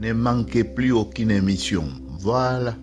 Ne manquez plus aucune émission. Voilà.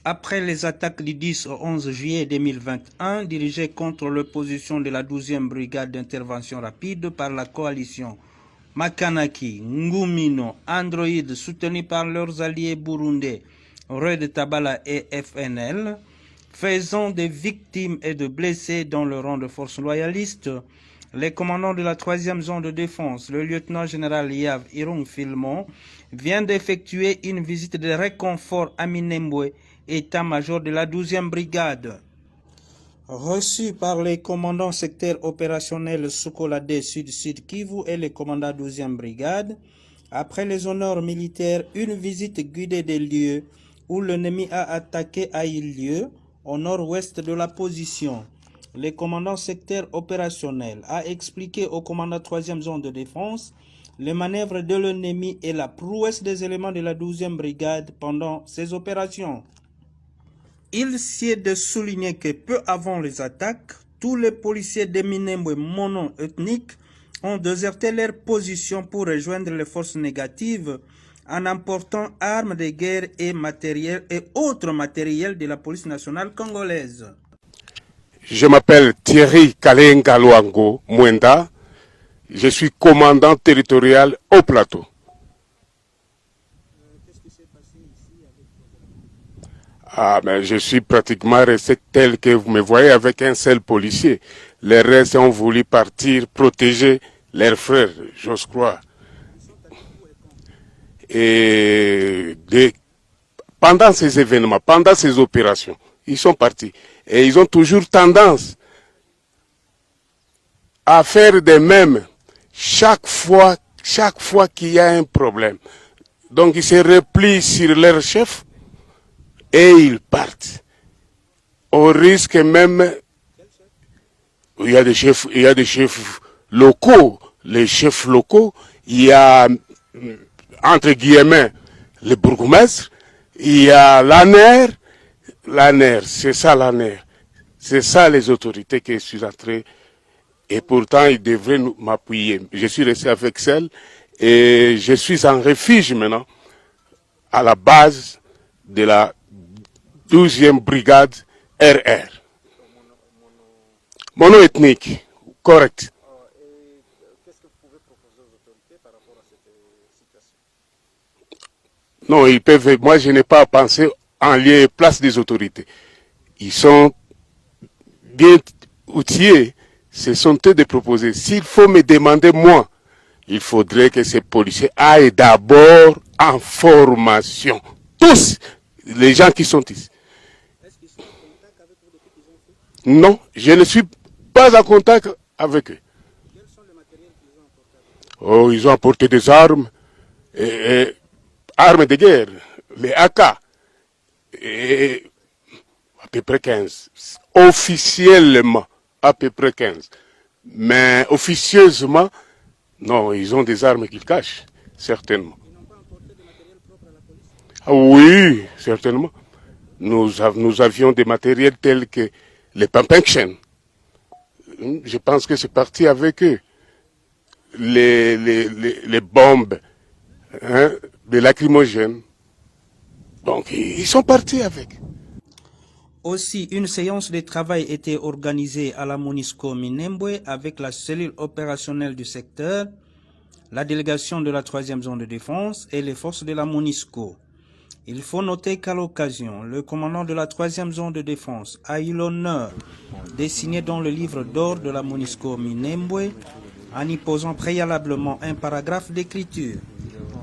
Après les attaques du 10 au 11 juillet 2021 dirigées contre l'opposition de la 12e brigade d'intervention rapide par la coalition Makanaki, Ngumino, Android, soutenus par leurs alliés burundais, Red Tabala et FNL, faisant des victimes et de blessés dans le rang de forces loyalistes, les commandants de la 3e zone de défense, le lieutenant-général Yav Irung Filmon, vient d'effectuer une visite de réconfort à Minembwe, état-major de la 12e brigade. Reçu par les commandants secteur opérationnel Sokolade Sud-Sud Kivu et les commandants 12e brigade, après les honneurs militaires, une visite guidée des lieux où l'ennemi a attaqué a eu lieu au nord-ouest de la position. Le commandant secteur opérationnel a expliqué au commandant 3e zone de défense les manœuvres de l'ennemi et la prouesse des éléments de la 12e brigade pendant ces opérations. Il s'y est de souligner que peu avant les attaques, tous les policiers de Minembwe mono-ethniques ont déserté leur position pour rejoindre les forces négatives en emportant armes de guerre et matériel et autres matériels de la police nationale congolaise. Je m'appelle Thierry Kalenga Luango Mwenda. Je suis commandant territorial au plateau. Qu'est-ce qui s'est passé ici avec Mais je suis pratiquement resté tel que vous me voyez avec un seul policier. Les restes ont voulu partir protéger leurs frères, j'ose croire. Et pendant ces événements, pendant ces opérations, ils sont partis. Et ils ont toujours tendance à faire de même chaque fois qu'il y a un problème. Donc ils se replient sur leur chef et ils partent. Au risque même, il y a des chefs locaux. Les chefs locaux, il y a, entre guillemets, le bourgmestre, il y a l'ANER, c'est ça l'ANER. C'est ça les autorités que je suis entré. Et pourtant, ils devraient m'appuyer. Je suis resté avec celle et je suis en refuge maintenant à la base de la 12e brigade RR. Mono-ethnique, correct. Qu'est-ce que vous pouvez proposer aux autorités par rapport à cette situation? Non, ils peuvent. Moi, je n'ai pas à penser en lieu et place des autorités. Ils sont bien outillés. Ce sont eux de proposer. S'il faut me demander, moi, il faudrait que ces policiers aillent d'abord en formation. Tous les gens qui sont ici. Est-ce qu'ils sont en contact avec vous depuis qu'ils ont fait? Non, je ne suis pas en contact avec eux. Quels sont les matériels qu'ils ont apportés avec eux? Oh, ils ont apporté des armes, armes de guerre, les AK, et à peu près 15. Officiellement, à peu près 15. Mais officieusement, non, ils ont des armes qu'ils cachent, certainement. Ils n'ont pas apporté de matériel propre à la police? Ah oui, certainement. Nous avions des matériels tels que les pump-action. Je pense que c'est parti avec eux. Les bombes, hein, des lacrymogènes. Donc, ils sont partis avec. Aussi, une séance de travail était organisée à la MONUSCO Minembwe avec la cellule opérationnelle du secteur, la délégation de la 3e zone de défense et les forces de la MONUSCO. Il faut noter qu'à l'occasion, le commandant de la 3e zone de défense a eu l'honneur de signer dans le livre d'or de la MONUSCO Minembwe en y posant préalablement un paragraphe d'écriture.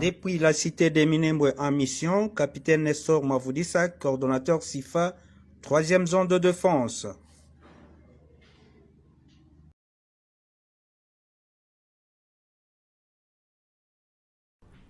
Depuis la cité de Minembwe en mission, capitaine Nestor Mavudissa, coordonnateur SIFA, 3e zone de défense.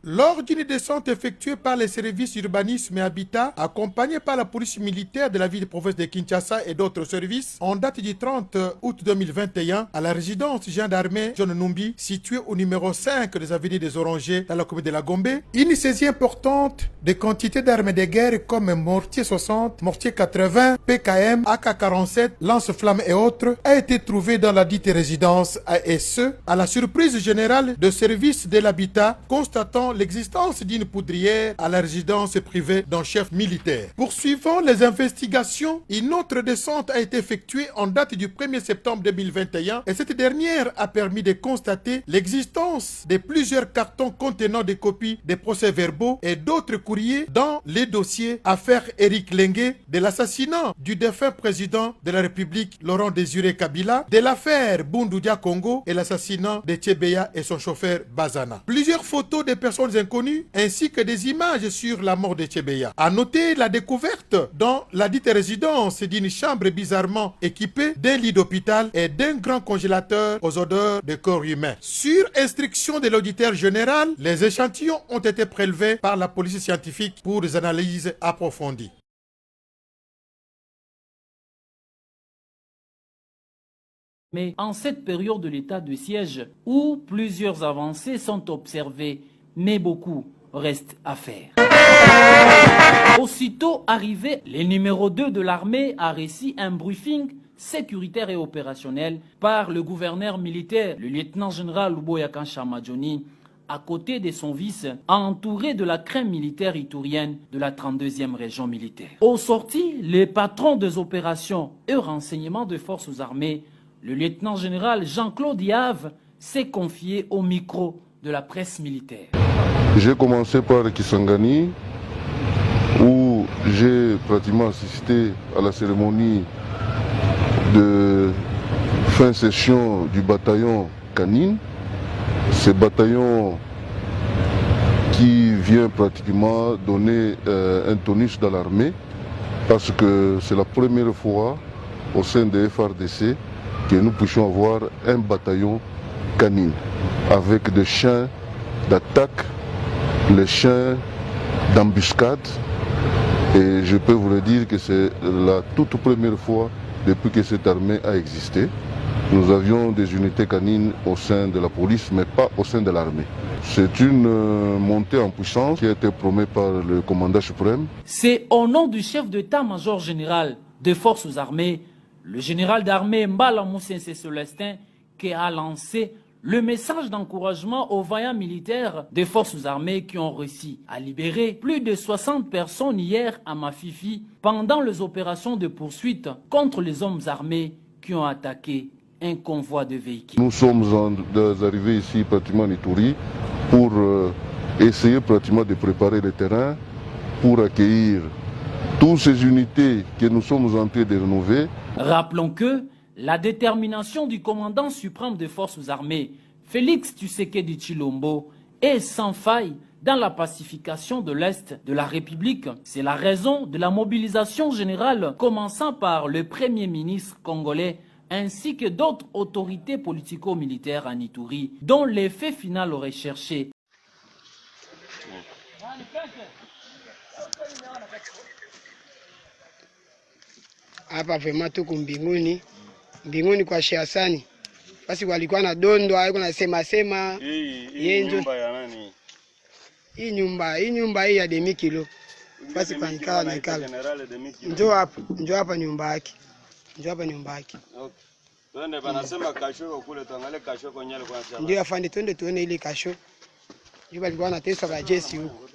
Lors d'une descente effectuée par les services urbanisme et habitat, accompagnée par la police militaire de la ville de province de Kinshasa et d'autres services, en date du 30 août 2021, à la résidence gendarmerie John Numbi, située au numéro 5 des avenues des Orangers dans la commune de la Gombe, une saisie importante de quantités d'armes de guerre comme mortier 60, mortier 80, PKM, AK-47, lance-flammes et autres a été trouvée dans la dite résidence et ce, à la surprise générale de service de l'habitat constatant l'existence d'une poudrière à la résidence privée d'un chef militaire. Poursuivant les investigations, une autre descente a été effectuée en date du 1er septembre 2021 et cette dernière a permis de constater l'existence de plusieurs cartons contenant des copies des procès-verbaux et d'autres courriers dans les dossiers affaire Éric Lengue, de l'assassinat du défunt président de la République Laurent Désiré Kabila, de l'affaire Bundudia Congo et l'assassinat de Tchebeya et son chauffeur Bazana. Plusieurs photos de personnes inconnues ainsi que des images sur la mort de Tchebeya. À noter la découverte dans la dite résidence d'une chambre bizarrement équipée d'un lit d'hôpital et d'un grand congélateur aux odeurs de corps humain. Sur instruction de l'auditeur général, les échantillons ont été prélevés par la police scientifique pour des analyses approfondies. Mais en cette période de l'état de siège, où plusieurs avancées sont observées, mais beaucoup reste à faire. Aussitôt arrivé, le numéro 2 de l'armée a réussi un briefing sécuritaire et opérationnel par le gouverneur militaire, le lieutenant-général Luboya Chamadjoni, à côté de son vice, entouré de la crème militaire itourienne de la 32e région militaire. Au sorti, les patrons des opérations et renseignements des forces armées, le lieutenant-général Jean-Claude Yave, s'est confié au micro de la presse militaire. J'ai commencé par Kisangani, où j'ai pratiquement assisté à la cérémonie de fin session du bataillon Canine. Ce bataillon qui vient pratiquement donner un tonus dans l'armée, parce que c'est la première fois au sein des FRDC que nous puissions avoir un bataillon canine avec des chiens d'attaque, les chiens d'embuscade, et je peux vous le dire que c'est la toute première fois depuis que cette armée a existé. Nous avions des unités canines au sein de la police, mais pas au sein de l'armée. C'est une montée en puissance qui a été promue par le commandant suprême. C'est au nom du chef d'état-major général des forces armées, le général d'armée Mbala Moussense Célestin, qui a lancé le message d'encouragement aux vaillants militaires des forces armées qui ont réussi à libérer plus de 60 personnes hier à Mafifi pendant les opérations de poursuite contre les hommes armés qui ont attaqué un convoi de véhicules. Nous sommes arrivés ici pratiquement en Ituri pour essayer pratiquement de préparer le terrain pour accueillir toutes ces unités que nous sommes en train de rénover. Rappelons que la détermination du commandant suprême des forces armées, Félix Tshisekedi Tshilombo, est sans faille dans la pacification de l'Est de la République. C'est la raison de la mobilisation générale, commençant par le Premier ministre congolais ainsi que d'autres autorités politico-militaires en Ituri, dont l'effet final aurait cherché. Hapa vema tuko mbinguni kwa Sheikh Hassan. Basi walikuwa na dondo haiko na sema hii nyumba ya nani? Hii nyumba hii ya demi kilo. Basi panikala na kala. Njoo hapa nyumba yake. Okay. Twende banasema kasho kule, tuangalie kasho konyale kwa shamba. Ndio afande, twende tuone ile kasho. Ndio walikuwa wanatesa ba jeshi huko.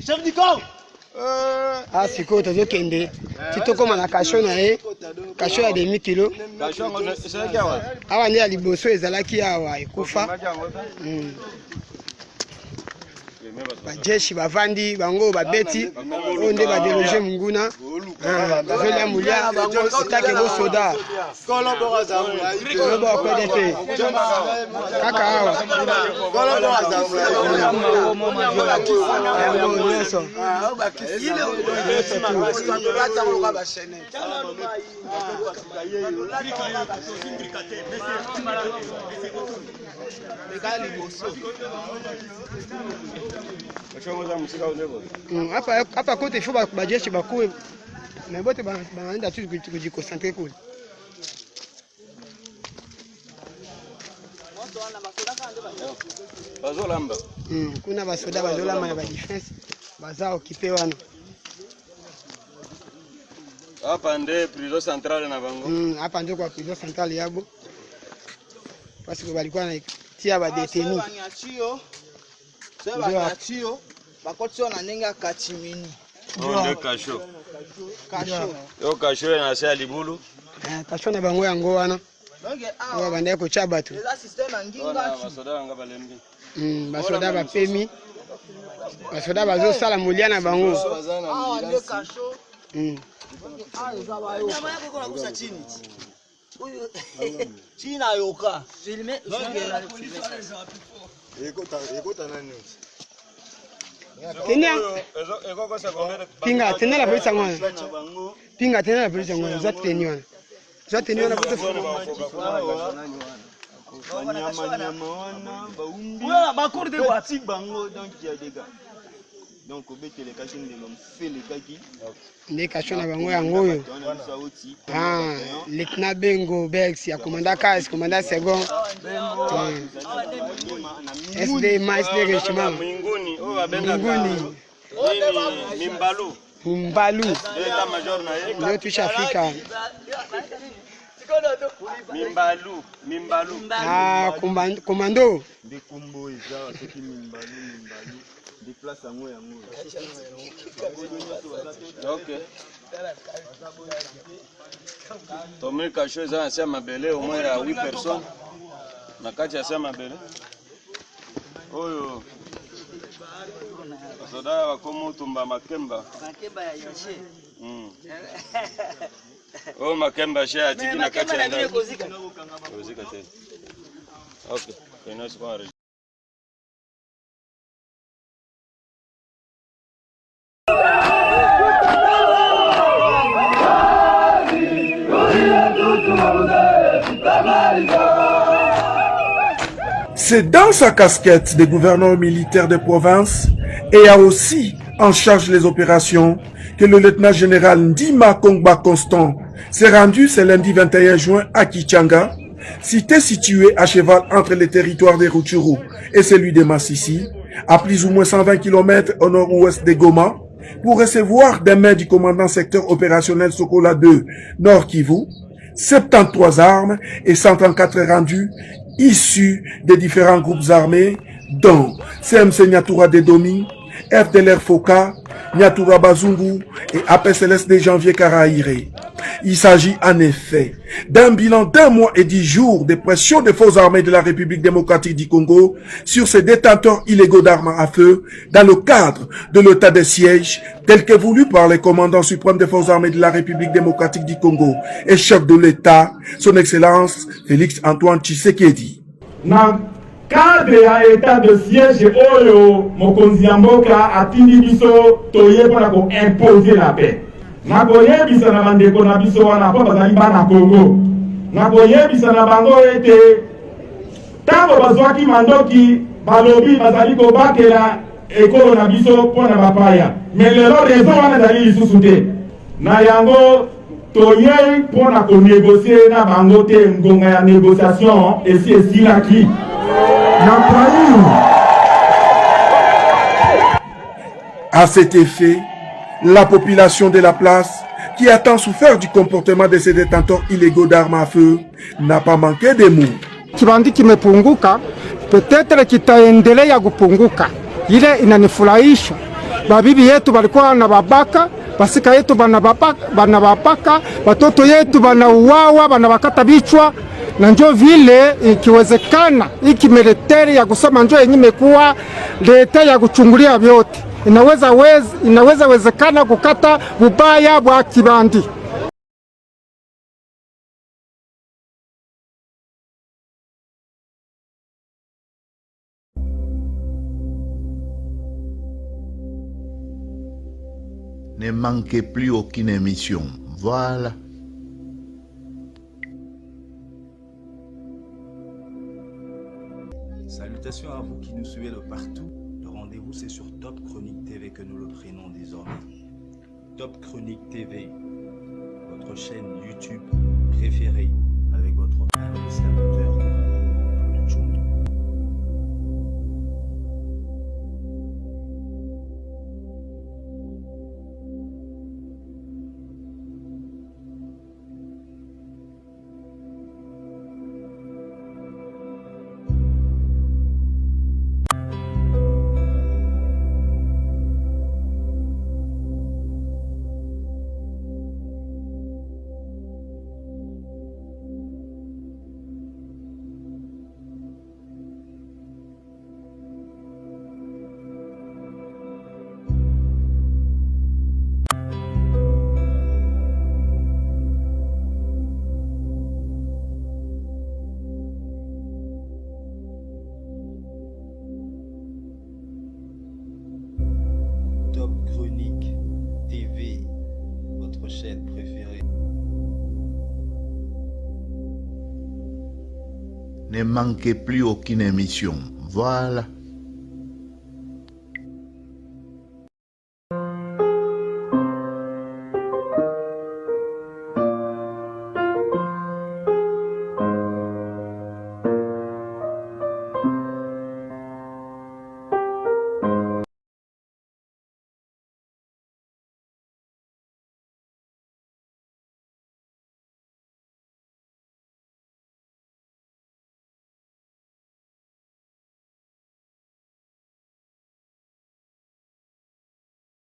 Chef du corps. Siko tozokende titokoma na kasho na ye, kasho ya demi kilo. Kasho ngone seka wa. Awa nde aliboso ezalaki awa ekufa. Bajeshi bavandi bango babeti oyo nde badeloge munguna bazolia mulia otake bo soda lobo PDP kaka awa nyonso hapa kote ifo bajeshi bakuwe na bote banaenda tu kujikoncentrer kule. Bazolamba. Kuna basoda bazolamba na ba defense baza okipe wana. Hapa nde prison centrale na bango. Hapa ndio kwa prison centrale yabo. Parce que balikuwa na tia ba détenu. Sasa bakachio bakotso na nenga kachimini. Nde kasho. Yo kasho na sia libulu. Kasho na bango yango wana. Oya bande ko chaba tu. Eza system nginga. Basoda nga balembi. Basoda ba pemi. Basoda bazo sala mulia na bango. Ah nde kasho. Nyama yako kuna kusa chini. China yoka. Filme. Pinga tena la polisi ngwana. Pinga tena la polisi ngwana. Zote teniona. Zote teniona pote. Nyama baumbi. Voilà, bakor de wati bango donc il y a des gars. Donc obete les cachons de l'homme fait les kaki. Les cachons na bango yango yo. Lieutenant Bengo Bex ya commandant Kas, commandant Second. SD mais de régiment. Minguni, oh abenga. Minguni. Mimbalu. Mimbalu. État major na yeka. Ndio tushafika. Mimbalu. Commando. De combo iza toki Mimbalu. De place yango yango. OK. Tomé kasho za asia mabele au moins à 8 personnes. Na kati ya asia mabele. Oyo. Soda wako mutumba makemba. Makemba ya yoshe. Oh makemba shia tiki na kati ya ndani. Kozika tena. Okay. Kena square. C'est dans sa casquette de gouverneur militaire de province et a aussi en charge les opérations que le lieutenant-général Ndima Kongba Constant s'est rendu ce lundi 21 juin à Kichanga, cité située à cheval entre les territoires de Rutshuru et celui de Massissi, à plus ou moins 120 km au nord-ouest de Goma, pour recevoir des mains du commandant secteur opérationnel Sokola 2 Nord Kivu, 73 armes et 134 rendus issus des différents groupes armés, dont CMC Nyatura Dedomi, FDLR Foka, Nyatura Bazungu et APCLS de Janvier Karaïre. Il s'agit en effet d'un bilan d'1 mois et 10 jours de pression des forces armées de la République démocratique du Congo sur ces détenteurs illégaux d'armes à feu dans le cadre de l'état de siège tel que voulu par les commandants suprêmes des forces armées de la République démocratique du Congo et chef de l'État, son Excellence Félix Antoine Tshisekedi. Cadre ya état de siège oyo mokonzi ya mboka atindi biso toyeba ko imposer la paix. Nakoyebisa na bandeko na biso wana po bazali bana Congo. Nakoyebisa na bango ete tango bazwaki mandoki balobi bazali ko bakela ekolo na biso po na bapaya. Mais lelo raison wana zali lisusu te. Na yango toye po na ko négocier na bango te ngonga ya négociation esi esilaki. À cet effet, la population de la place, qui a tant souffert du comportement de ces détenteurs illégaux d'armes à feu, n'a pas manqué de mots. Kibandi kimepunguka, peut-être kitaendelea kupunguka. Ile inanifurahisha. Babibi yetu walikuwa na babaka, basika yetu banabapaka, watoto yetu banauawa, banabakata vichwa. Na njo vile ikiwezekana iki militeri ya kusema njo yenye imekuwa leta ya kuchungulia vyote. inaweza wezekana kukata bubaya bwa kibandi. Ne manquez plus aucune émission. Voilà. Salutations à vous qui nous suivez de partout. Le rendez-vous, c'est sur Top Chronique TV que nous le prenons désormais. Top Chronique TV, votre chaîne YouTube préférée, avec votre administrateur du Tchoundo. Top Chronique TV, votre chaîne préférée. Ne manquez plus aucune émission. Voilà.